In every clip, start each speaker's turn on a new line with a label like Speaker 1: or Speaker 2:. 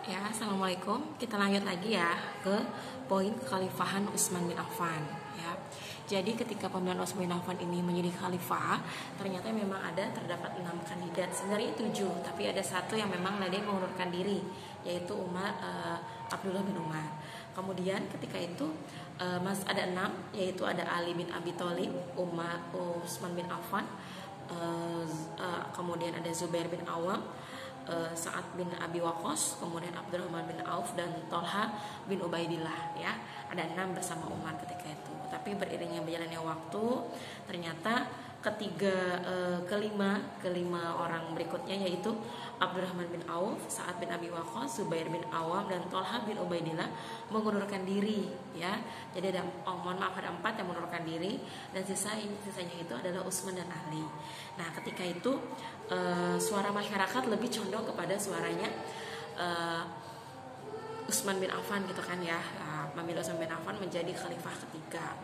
Speaker 1: Ya, assalamualaikum. Kita lanjut lagi ya ke poin kekhalifahan Utsman bin Affan. Ya, jadi ketika pemilihan Utsman bin Affan ini menjadi khalifah, ternyata memang terdapat 6 kandidat. Sebenarnya 7, tapi ada satu yang memang dia mengundurkan diri, yaitu Abdullah bin Umar. Kemudian ketika itu ada 6, yaitu ada Ali bin Abi Thalib, Utsman bin Affan, kemudian ada Zubair bin Awam, Sa'ad bin Abi Waqqas, kemudian Abdurrahman bin Auf, dan Thalha bin Ubaidillah. Ya, ada 6 bersama Umar ketika itu. Tapi beriringnya berjalannya waktu, ternyata kelima orang berikutnya, yaitu Abdurrahman bin Auf, Sa'ad bin Abi Waqqas, Zubair bin Awam, dan Thalha bin Ubaidillah mengundurkan diri. Ya, jadi ada 4 yang mengundurkan diri, dan sisanya itu adalah Utsman dan Ali. Nah, ketika itu suara masyarakat lebih condong kepada suaranya Utsman bin Affan gitu kan ya. Memilih Utsman bin Affan menjadi khalifah ketiga.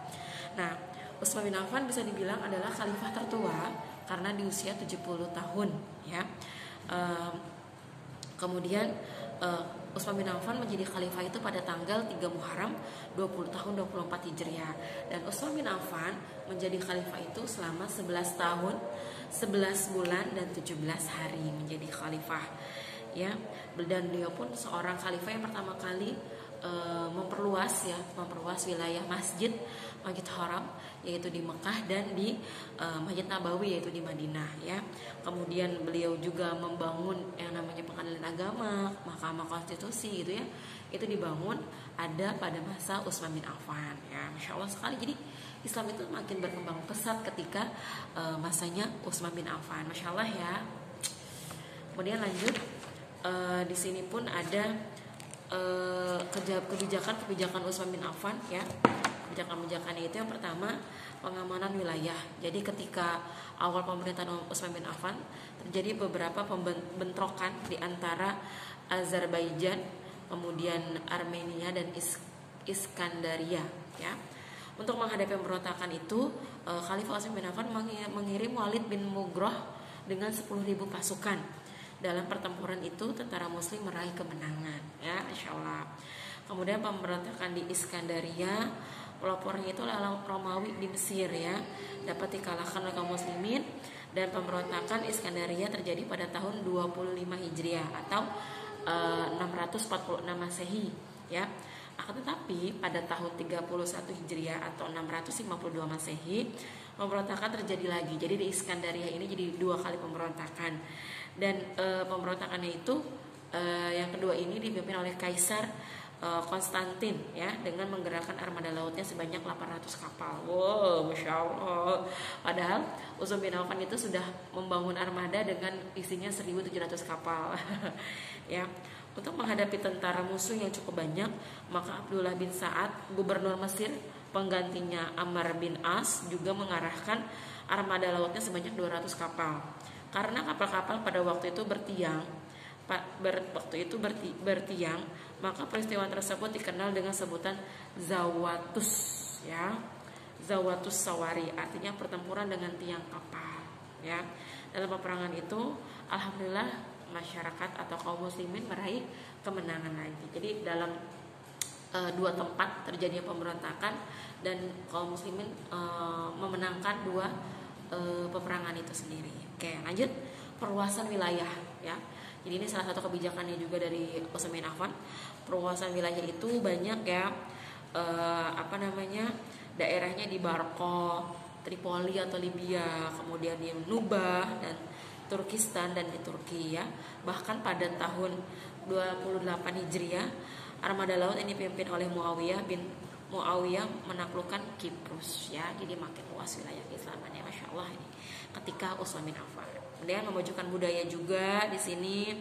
Speaker 1: Nah, Utsman bin Affan bisa dibilang adalah khalifah tertua karena di usia 70 tahun ya. Kemudian Utsman bin Affan menjadi khalifah itu pada tanggal 3 Muharram 20 tahun 24 Hijriah. Dan Utsman bin Affan menjadi khalifah itu selama 11 tahun 11 bulan dan 17 hari menjadi khalifah ya. Dan beliau pun seorang khalifah yang pertama kali memperluas wilayah Masjid Haram, yaitu di Mekah, dan di Masjid Nabawi, yaitu di Madinah ya. Kemudian beliau juga membangun yang namanya pengadilan agama, Mahkamah Konstitusi gitu ya. Itu dibangun ada pada masa Utsman bin Affan ya. Masya Allah sekali. Jadi Islam itu makin berkembang pesat ketika masanya Utsman bin Affan. Masya Allah ya. Kemudian lanjut, di sini pun ada kebijakan Utsman bin Affan ya. Kebijakan-kebijakannya itu yang pertama, pengamanan wilayah. Jadi ketika awal pemerintahan Utsman bin Affan terjadi beberapa pembentrokan di antara Azerbaijan, kemudian Armenia, dan Iskandaria ya. Untuk menghadapi pemberontakan itu, Khalifah Utsman bin Affan mengirim Walid bin Mughirah dengan 10.000 pasukan. Dalam pertempuran itu tentara muslim meraih kemenangan ya, insyaallah. Kemudian pemberontakan di Iskandaria, pelopornya itu adalah Romawi di Mesir ya, dapat dikalahkan oleh kaum muslimin. Dan pemberontakan Iskandaria terjadi pada tahun 25 Hijriah atau 646 Masehi ya. Akan tetapi pada tahun 31 Hijriah atau 652 Masehi, pemberontakan terjadi lagi. Jadi di Iskandaria ini jadi 2 kali pemberontakan. Dan pemberontakannya itu yang kedua ini dipimpin oleh Kaisar Konstantin ya, dengan menggerakkan armada lautnya sebanyak 800 kapal. Wow, Masya Allah. Padahal Utsman bin Affan itu sudah membangun armada dengan isinya 1.700 kapal. Ya, untuk menghadapi tentara musuh yang cukup banyak, maka Abdullah bin Sa'ad, gubernur Mesir, penggantinya Ammar bin As, juga mengarahkan armada lautnya sebanyak 200 kapal. Karena kapal-kapal pada waktu itu bertiang, maka peristiwa tersebut dikenal dengan sebutan Zawatus ya. Zawatus Sawari, artinya pertempuran dengan tiang kapal ya. Dalam peperangan itu alhamdulillah masyarakat atau kaum muslimin meraih kemenangan lagi. Jadi dalam 2 tempat terjadinya pemberontakan, dan kaum muslimin memenangkan 2 peperangan itu sendiri. Oke, lanjut, perluasan wilayah ya. Jadi ini salah satu kebijakannya juga dari Utsman bin Affan. Perluasan wilayah itu banyak ya, daerahnya di Barqa, Tripoli atau Libya, kemudian di Nubah dan Turkistan dan di Turki ya. Bahkan pada tahun 28 Hijriah, armada laut ini dipimpin oleh Muawiyah menaklukkan Kiprus ya. Jadi makin luas wilayah keislamannya, Masya Allah ini ketika Utsman bin Affan. Kemudian memajukan budaya juga di sini,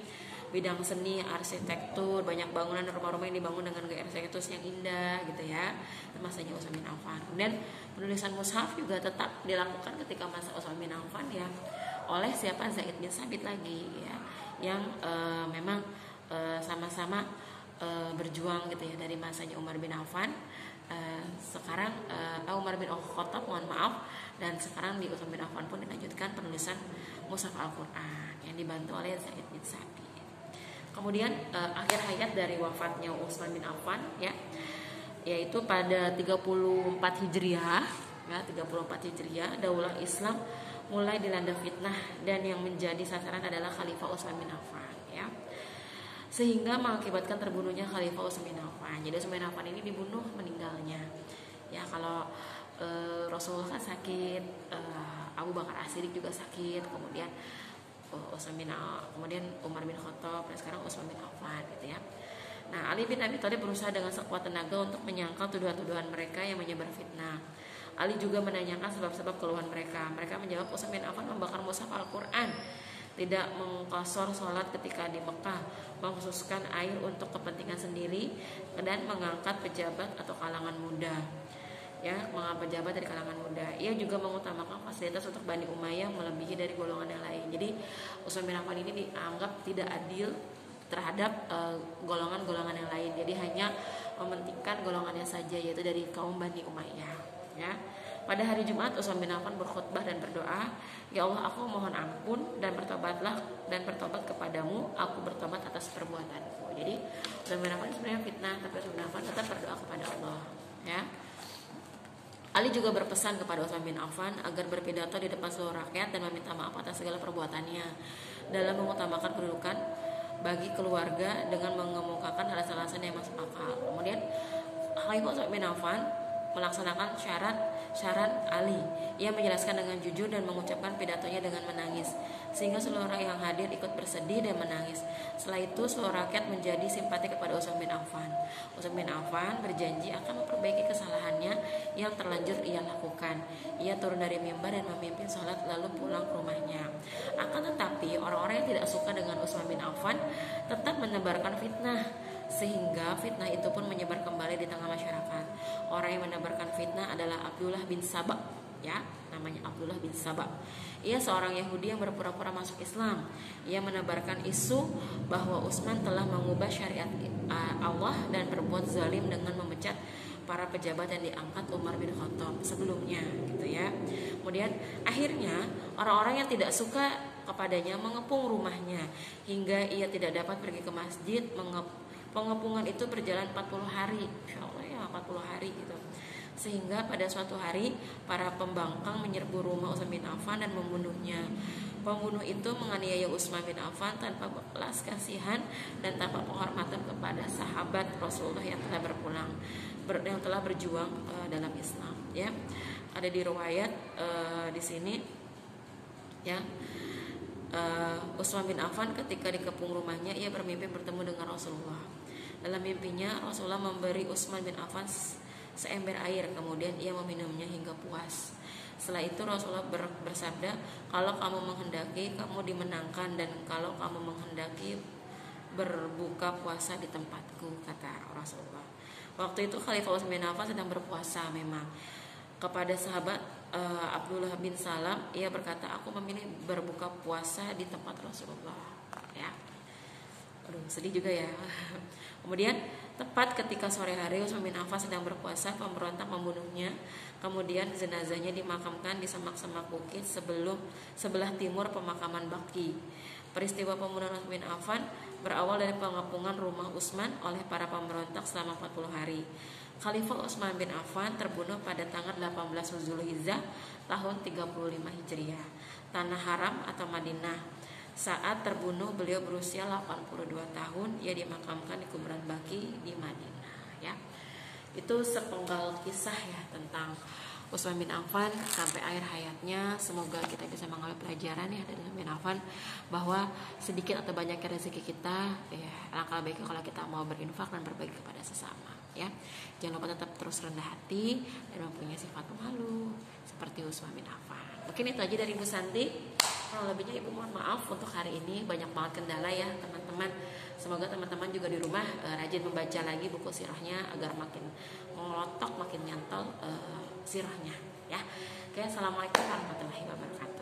Speaker 1: bidang seni, arsitektur, banyak bangunan rumah-rumah yang dibangun dengan gaya arsitektur yang indah gitu ya, masanya Utsman bin Affan. Kemudian penulisan mushaf juga tetap dilakukan ketika masa Utsman bin Affan ya, oleh siapa? Zaid bin Sabit lagi ya, yang memang sama-sama berjuang gitu ya dari masanya Umar bin Affan. Sekarang Umar bin Khattab, mohon maaf, dan sekarang di Utsman bin Affan pun dilanjutkan penulisan mushaf Al-Quran yang dibantu oleh Zaid bin Sabit. Kemudian akhir hayat dari wafatnya Utsman bin Affan ya, yaitu pada 34 Hijriah ya, 34 Hijriah Daulah Islam mulai dilanda fitnah dan yang menjadi sasaran adalah Khalifah Utsman bin Affan ya. Sehingga mengakibatkan terbunuhnya Khalifah Utsman bin Affan. Jadi Utsman bin Affan ini dibunuh meninggalnya. Ya kalau Rasulullah kan sakit, Abu Bakar As-Siddiq juga sakit, kemudian kemudian Umar bin Khattab, dan sekarang Utsman bin Affan gitu ya. Nah, Ali bin Abi Thalib berusaha dengan sekuat tenaga untuk menyangkal tuduhan-tuduhan mereka yang menyebar fitnah. Ali juga menanyakan sebab-sebab keluhan mereka. Mereka menjawab Utsman bin Affan membakar mushaf Al-Quran, tidak mengqasor sholat ketika di Mekah, mengkhususkan air untuk kepentingan sendiri, dan mengangkat pejabat atau kalangan muda. Ya, mengangkat pejabat dari kalangan muda. Ia juga mengutamakan fasilitas untuk Bani Umayyah melebihi dari golongan yang lain. Jadi Utsman bin Affan ini dianggap tidak adil terhadap golongan-golongan yang lain. Jadi hanya mementingkan golongannya saja, yaitu dari kaum Bani Umayyah. Ya. Pada hari Jumat Utsman bin Affan berkhutbah dan berdoa, "Ya Allah, aku mohon ampun dan bertobat kepadamu, aku bertobat atas perbuatanku." Jadi Utsman bin Affan sebenarnya fitnah, tapi Utsman bin Affan tetap berdoa kepada Allah. Ya. Ali juga berpesan kepada Utsman bin Affan agar berpidato di depan seluruh rakyat dan meminta maaf atas segala perbuatannya dalam mengutamakan kedudukan bagi keluarga dengan mengemukakan alasan-alasan yang masuk akal. Kemudian Khalifah Utsman bin Affan melaksanakan syarat Ali. Ia menjelaskan dengan jujur dan mengucapkan pidatonya dengan menangis, sehingga seluruh orang yang hadir ikut bersedih dan menangis. Setelah itu seluruh rakyat menjadi simpati kepada Utsman bin Affan. Utsman bin Affan berjanji akan memperbaiki kesalahannya yang terlanjur ia lakukan. Ia turun dari mimbar dan memimpin sholat lalu pulang ke rumahnya. Akan tetapi orang-orang yang tidak suka dengan Utsman bin Affan tetap menebarkan fitnah, sehingga fitnah itu pun menyebar kembali di tengah masyarakat. Orang yang menebarkan fitnah adalah Abdullah bin Saba, ya, namanya Abdullah bin Saba. Ia seorang Yahudi yang berpura-pura masuk Islam. Ia menebarkan isu bahwa Utsman telah mengubah syariat Allah dan berbuat zalim dengan memecat para pejabat yang diangkat Umar bin Khattab sebelumnya, gitu ya. Kemudian akhirnya orang-orang yang tidak suka kepadanya mengepung rumahnya hingga ia tidak dapat pergi ke masjid. Pengepungan itu berjalan 40 hari, Insya Allah ya 40 hari gitu. Sehingga pada suatu hari para pembangkang menyerbu rumah Utsman bin Affan dan membunuhnya. Pembunuh itu menganiaya Utsman bin Affan tanpa belas kasihan dan tanpa penghormatan kepada sahabat Rasulullah yang telah berjuang dalam Islam. Ya, ada di riwayat di sini, ya. Utsman bin Affan ketika dikepung rumahnya, ia bermimpi bertemu dengan Rasulullah. Dalam mimpinya Rasulullah memberi Utsman bin Affan seember air, kemudian ia meminumnya hingga puas. Setelah itu Rasulullah bersabda, "Kalau kamu menghendaki, kamu dimenangkan, dan kalau kamu menghendaki, berbuka puasa di tempatku," kata Rasulullah. Waktu itu Khalifah Utsman bin Affan sedang berpuasa memang. Kepada sahabat Abdullah bin Salam, ia berkata, "Aku memilih berbuka puasa di tempat Rasulullah." Ya. Aduh, sedih juga ya. Kemudian tepat ketika sore hari Utsman bin Affan sedang berpuasa, pemberontak membunuhnya. Kemudian jenazahnya dimakamkan di semak-semak bukit sebelah timur pemakaman Baqi. Peristiwa pembunuhan Utsman bin Affan berawal dari pengepungan rumah Utsman oleh para pemberontak selama 40 hari. Khalifah Utsman bin Affan terbunuh pada tanggal 18 Zulhijjah tahun 35 Hijriah, tanah haram atau Madinah. Saat terbunuh beliau berusia 82 tahun. Ia dimakamkan di kuburan Baqi di Madinah, ya. Itu sepenggal kisah ya tentang Utsman bin Affan sampai akhir hayatnya. Semoga kita bisa mengambil pelajaran ya dari Utsman bin Affan, bahwa sedikit atau banyaknya rezeki kita, ya alangkah baiknya kalau kita mau berinfak dan berbagi kepada sesama, ya. Jangan lupa tetap terus rendah hati dan mempunyai sifat pemalu seperti Utsman bin Affan. Mungkin itu aja dari Ibu Santi. Kalau lebihnya Ibu mohon maaf untuk hari ini, banyak banget kendala ya teman-teman. Semoga teman-teman juga di rumah rajin membaca lagi buku sirahnya agar makin melotok, makin nyantol sirahnya, ya. Oke, assalamualaikum warahmatullahi wabarakatuh.